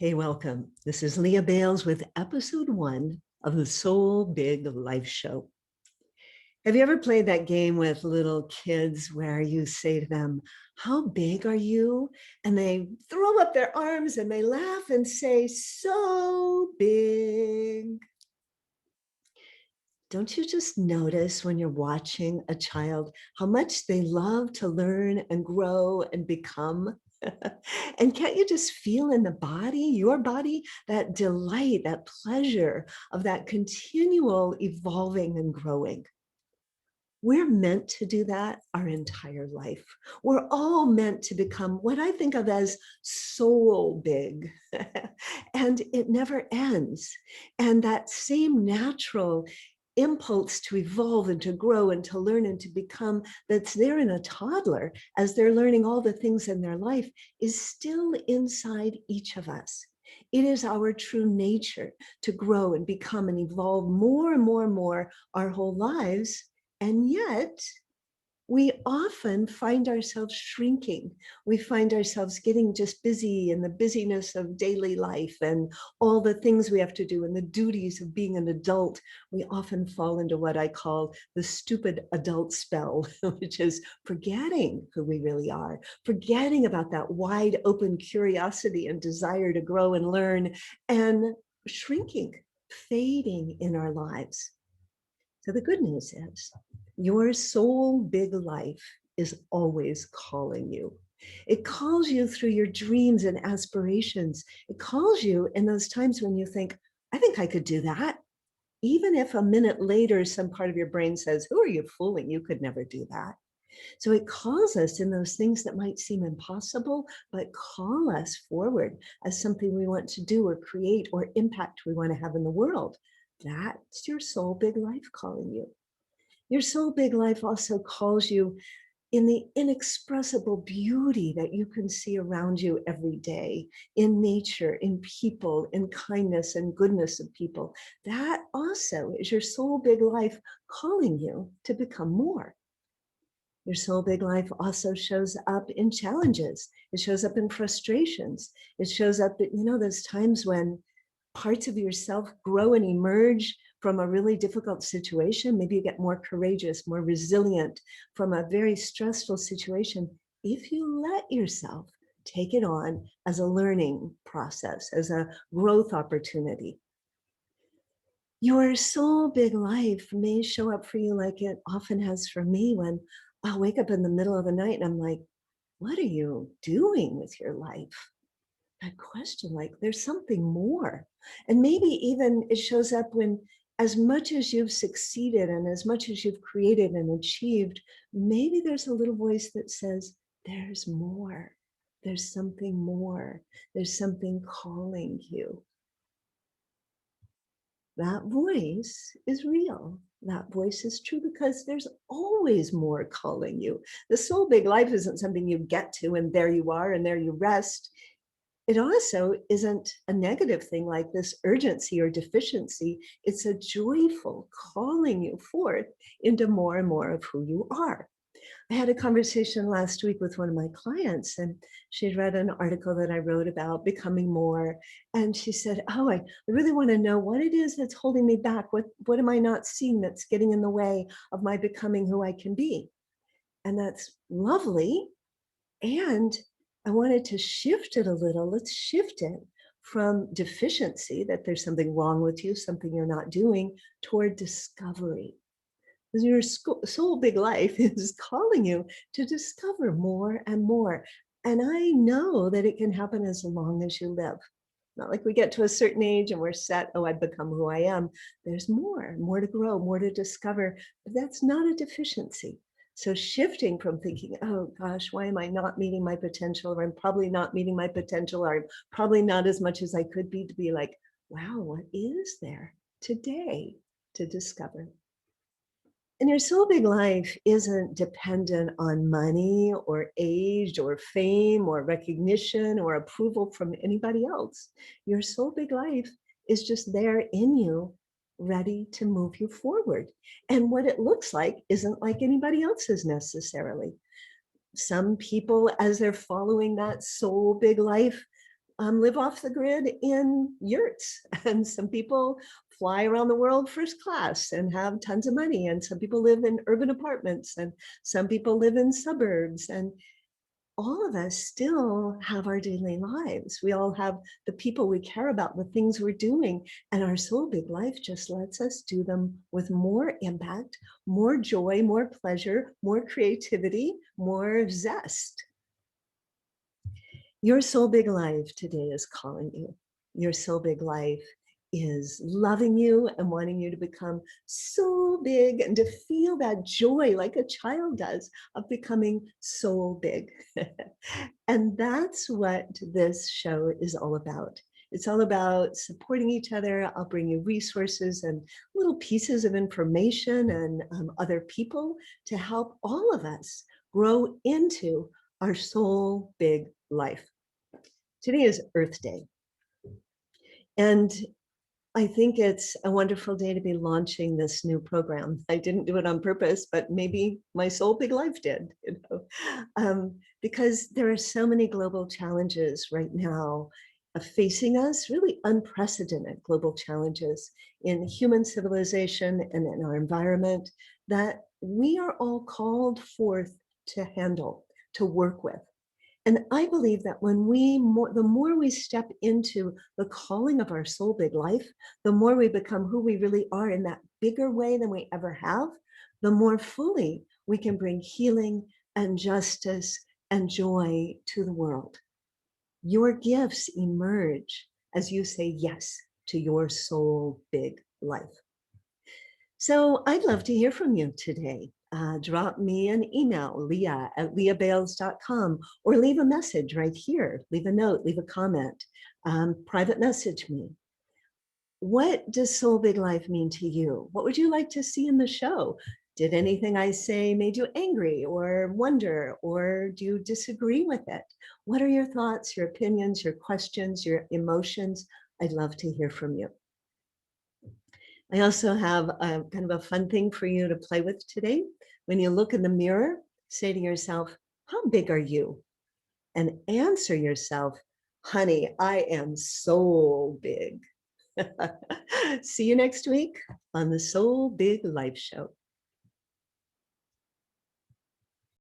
Hey, welcome. This is Leah Bales with episode 1 of the Soul Big Life Show. Have you ever played that game with little kids where you say to them, "How big are you?" And they throw up their arms and they laugh and say, "So big." Don't you just notice when you're watching a child how much they love to learn and grow and become? And can't you just feel in the body, your body, that delight, that pleasure of that continual evolving and growing? We're meant to do that our entire life. We're all meant to become what I think of as soul big. And it never ends. And that same natural impulse to evolve and to grow and to learn and to become that's there in a toddler as they're learning all the things in their life is still inside each of us. It is our true nature to grow and become and evolve more and more and more our whole lives. And yet, we often find ourselves shrinking. We find ourselves getting just busy in the busyness of daily life and all the things we have to do and the duties of being an adult. We often fall into what I call the stupid adult spell, which is forgetting who we really are, forgetting about that wide open curiosity and desire to grow and learn, and shrinking, fading in our lives. So the good news is your soul big life is always calling you. It calls you through your dreams and aspirations. It calls you in those times when you think, I think I could do that. Even if a minute later, some part of your brain says, who are you fooling? You could never do that. So it calls us in those things that might seem impossible, but call us forward as something we want to do or create or impact we want to have in the world. That's your soul big life calling you. Your soul big life also calls you in the inexpressible beauty that you can see around you every day, in nature, in people, in kindness and goodness of people. That also is your soul big life calling you to become more. Your soul big life also shows up in challenges. It shows up in frustrations. It shows up at, those times when parts of yourself grow and emerge from a really difficult situation. Maybe you get more courageous, more resilient from a very stressful situation. If you let yourself take it on as a learning process, as a growth opportunity, your soul big life may show up for you like it often has for me when I'll wake up in the middle of the night and I'm like, what are you doing with your life? That question, like there's something more. And maybe even it shows up when, as much as you've succeeded and as much as you've created and achieved, maybe there's a little voice that says, there's more. There's something more. There's something calling you. That voice is real. That voice is true because there's always more calling you. The soul big life isn't something you get to and there you are and there you rest. It also isn't a negative thing like this urgency or deficiency. It's a joyful calling you forth into more and more of who you are. I had a conversation last week with one of my clients, and she had read an article that I wrote about becoming more. And she said, oh, I really want to know what it is that's holding me back. What am I not seeing that's getting in the way of my becoming who I can be? And that's lovely. And I wanted to shift it a little. Let's shift it from deficiency, that there's something wrong with you, something you're not doing, toward discovery. Your soul big life is calling you to discover more and more. And I know that it can happen as long as you live. Not like we get to a certain age and we're set, oh, I've become who I am. There's more to grow, more to discover, but that's not a deficiency. So shifting from thinking, oh gosh, why am I not meeting my potential? Or I'm probably not meeting my potential, or I'm probably not as much as I could be, to be like, wow, what is there today to discover? And your soul big life isn't dependent on money or age or fame or recognition or approval from anybody else. Your soul big life is just there in you, ready to move you forward. And what it looks like isn't like anybody else's necessarily. Some people, as they're following that soul big life, live off the grid in yurts, and some people fly around the world first class and have tons of money, and some people live in urban apartments, and some people live in suburbs, and all of us still have our daily lives. We all have the people we care about, the things we're doing, and our soul big life just lets us do them with more impact, more joy, more pleasure, more creativity, more zest. Your soul big life today is calling you. Your soul big life is loving you and wanting you to become so big and to feel that joy like a child does of becoming so big. And that's what this show is all about. It's all about supporting each other. I'll bring you resources and little pieces of information and other people to help all of us grow into our soul big life. Today is Earth Day, and I think it's a wonderful day to be launching this new program. I didn't do it on purpose, but maybe my soul big life did, because there are so many global challenges right now facing us, really unprecedented global challenges in human civilization and in our environment that we are all called forth to handle, to work with. And I believe that when the more we step into the calling of our soul big life, the more we become who we really are in that bigger way than we ever have, the more fully we can bring healing and justice and joy to the world. Your gifts emerge as you say yes to your soul big life. So I'd love to hear from you today. Drop me an email, leah@leahbales.com, or leave a message right here. Leave a note, leave a comment, private message me. What does Soul Big Life mean to you? What would you like to see in the show? Did anything I say made you angry or wonder, or do you disagree with it? What are your thoughts, your opinions, your questions, your emotions? I'd love to hear from you. I also have a kind of a fun thing for you to play with today. When you look in the mirror, say to yourself, how big are you? And answer yourself, honey, I am so big. See you next week on the Soul Big Life Show.